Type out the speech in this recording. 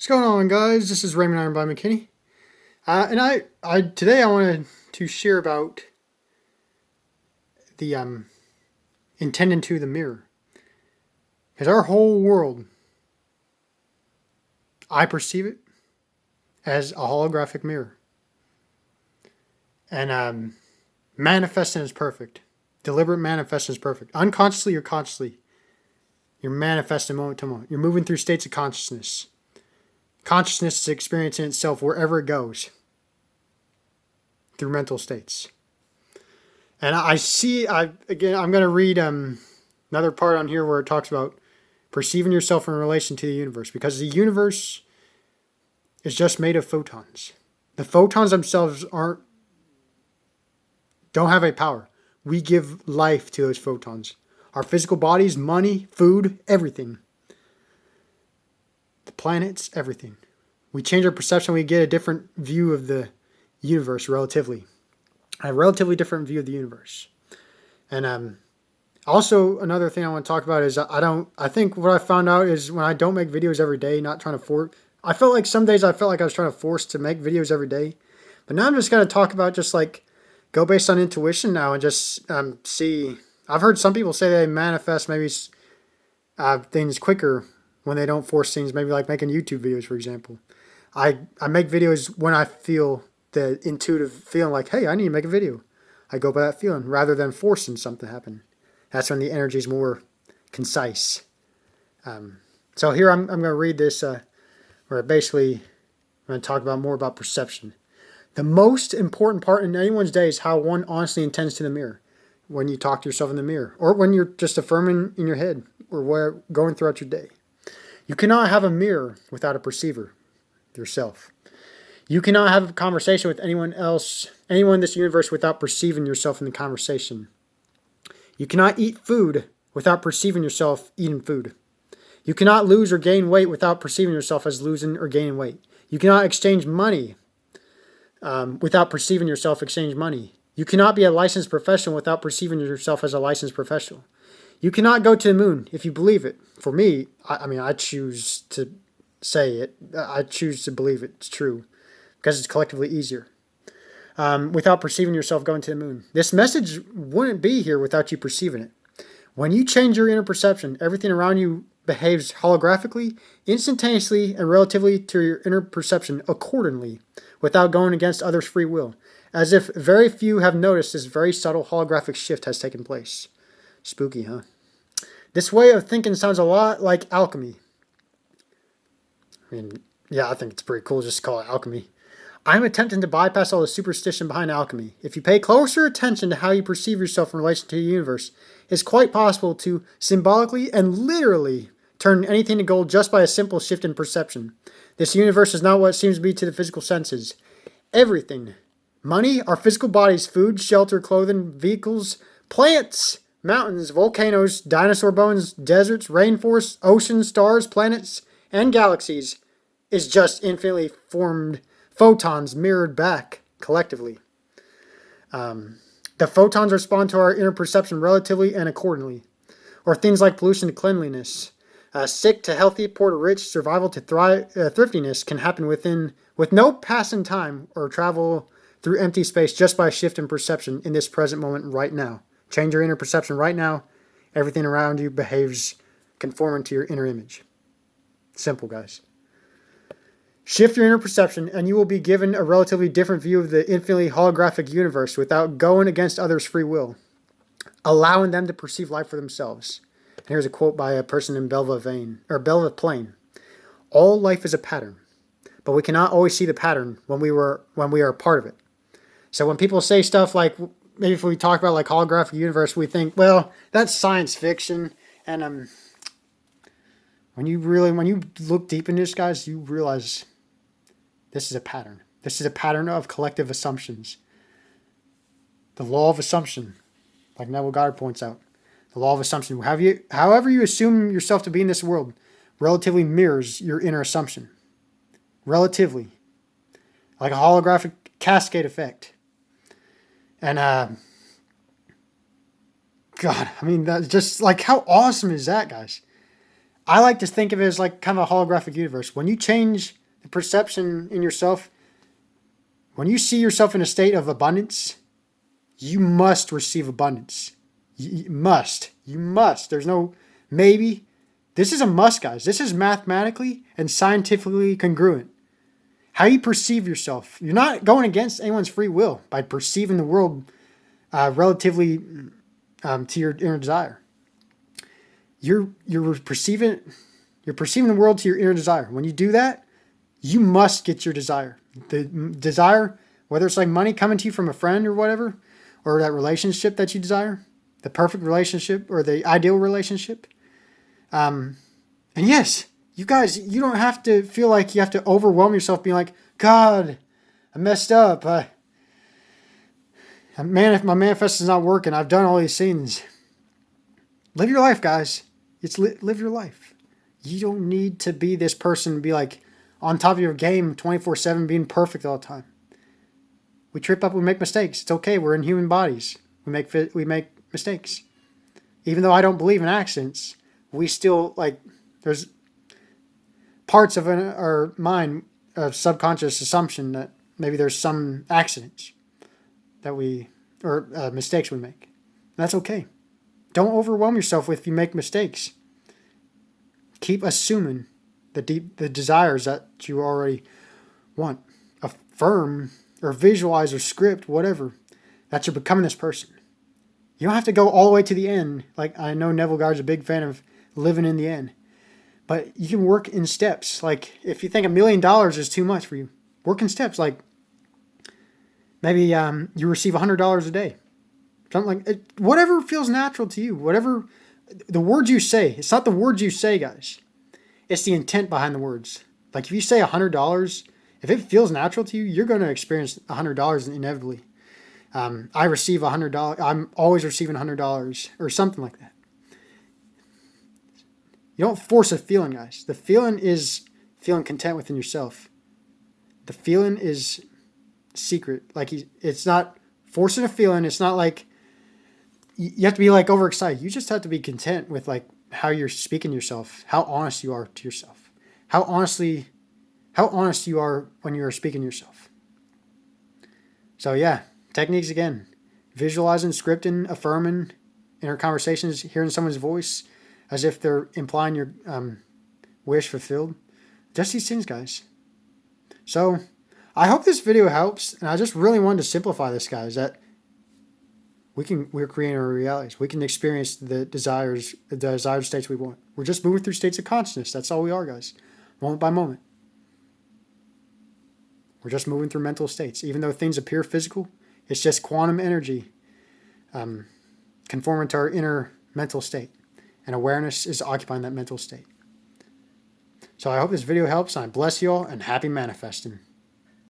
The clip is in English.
What's going on, guys? This is Raymond Iron by McKinney, and today I wanted to share about the intending to the mirror, because our whole world, I perceive it as a holographic mirror, and manifesting is perfect. Deliberate manifesting is perfect. Unconsciously or consciously, you're manifesting moment to moment. You're moving through states of consciousness. Consciousness is experiencing itself wherever it goes through mental states. And I'm going to read another part on here where it talks about perceiving yourself in relation to the universe, because the universe is just made of photons. The photons themselves don't have a power. We give life to those photons. Our physical bodies, money, food, everything. The planets, everything. We change our perception, we get a different view of the universe relatively. A relatively different view of the universe. And also another thing I want to talk about is I think what I found out is when I don't make videos every day, not trying to force, I felt like some days I felt like I was trying to force to make videos every day. But now I'm just going to talk about just like go based on intuition now and just see. I've heard some people say they manifest maybe things quicker when they don't force things, maybe like making YouTube videos, for example. I make videos when I feel the intuitive feeling like, hey, I need to make a video. I go by that feeling rather than forcing something to happen. That's when the energy is more concise. So here I'm going to read this where basically I'm going to talk about more about perception. The most important part in anyone's day is how one honestly intends to the mirror. When you talk to yourself in the mirror, or when you're just affirming in your head, or going throughout your day. You cannot have a mirror without a perceiver, yourself. You cannot have a conversation with anyone in this universe without perceiving yourself in the conversation. You cannot eat food without perceiving yourself eating food. You cannot lose or gain weight without perceiving yourself as losing or gaining weight. You cannot exchange money without perceiving yourself exchange money. You cannot be a licensed professional without perceiving yourself as a licensed professional. You cannot go to the moon if you believe it. For me, I choose to say it. I choose to believe it's true because it's collectively easier. Without perceiving yourself going to the moon. This message wouldn't be here without you perceiving it. When you change your inner perception, everything around you behaves holographically, instantaneously, and relatively to your inner perception accordingly, without going against others' free will, as if very few have noticed this very subtle holographic shift has taken place. Spooky, huh? This way of thinking sounds a lot like alchemy. I think it's pretty cool just to call it alchemy. I'm attempting to bypass all the superstition behind alchemy. If you pay closer attention to how you perceive yourself in relation to the universe, it's quite possible to symbolically and literally turn anything to gold just by a simple shift in perception. This universe is not what it seems to be to the physical senses. Everything. Money, our physical bodies, food, shelter, clothing, vehicles, plants, mountains, volcanoes, dinosaur bones, deserts, rainforests, oceans, stars, planets, and galaxies is just infinitely formed photons mirrored back collectively. The photons respond to our inner perception relatively and accordingly. Or things like pollution to cleanliness. Sick to healthy, poor to rich, survival to thriftiness can happen with no passing time or travel through empty space just by a shift in perception in this present moment right now. Change your inner perception right now. Everything around you behaves conforming to your inner image. Simple, guys. Shift your inner perception and you will be given a relatively different view of the infinitely holographic universe without going against others' free will, allowing them to perceive life for themselves. And here's a quote by a person in Belva Plain. All life is a pattern, but we cannot always see the pattern when we are a part of it. So when people say stuff like, maybe if we talk about like holographic universe, we think, well, that's science fiction. And when you look deep into this, guys, you realize this is a pattern. This is a pattern of collective assumptions. The law of assumption, like Neville Goddard points out. The law of assumption. However you assume yourself to be in this world, relatively mirrors your inner assumption. Relatively. Like a holographic cascade effect. And God, that's just like, how awesome is that, guys? I like to think of it as like kind of a holographic universe. When you change the perception in yourself, when you see yourself in a state of abundance, you must receive abundance. You must. You must. There's no maybe. This is a must, guys. This is mathematically and scientifically congruent. How you perceive yourself. You're not going against anyone's free will by perceiving the world relatively to your inner desire. You're perceiving the world to your inner desire. When you do that, you must get your desire. The desire, whether it's like money coming to you from a friend or whatever, or that relationship that you desire, the perfect relationship or the ideal relationship. And yes, you guys, you don't have to feel like you have to overwhelm yourself being like, God, I messed up. Man, if my manifest is not working, I've done all these things. Live your life, guys. Live your life. You don't need to be this person and be like on top of your game 24/7 being perfect all the time. We trip up, we make mistakes. It's okay. We're in human bodies. We make mistakes. Even though I don't believe in accidents, we still there's parts of our mind of subconscious assumption that maybe there's some accidents or mistakes we make. That's okay. Don't overwhelm yourself if you make mistakes. Keep assuming the desires that you already want. Affirm or visualize or script, whatever, that you're becoming this person. You don't have to go all the way to the end. Like, I know Neville Goddard's a big fan of living in the end. But you can work in steps. Like, if you think $1 million is too much for you, work in steps. Like, maybe you receive $100 a day. Something like it, whatever feels natural to you. Whatever the words you say. It's not the words you say, guys. It's the intent behind the words. Like, if you say $100, if it feels natural to you, you're going to experience $100 inevitably. I receive $100. I'm always receiving $100 or something like that. You don't force a feeling, guys. The feeling is feeling content within yourself. The feeling is secret. Like, it's not forcing a feeling. It's not like you have to be like overexcited. You just have to be content with like how you're speaking to yourself, how honest you are to yourself, how honest you are when you are speaking to yourself. So yeah, techniques again: visualizing, scripting, affirming inner conversations, hearing someone's voice as if they're implying your wish fulfilled. Just these things, guys. So I hope this video helps, and I just really wanted to simplify this, guys, that we're creating our realities. We can experience the desired states we want. We're just moving through states of consciousness. That's all we are, guys. Moment by moment. We're just moving through mental states. Even though things appear physical, it's just quantum energy conforming to our inner mental state. And awareness is occupying that mental state. So I hope this video helps, and I bless you all, and happy manifesting.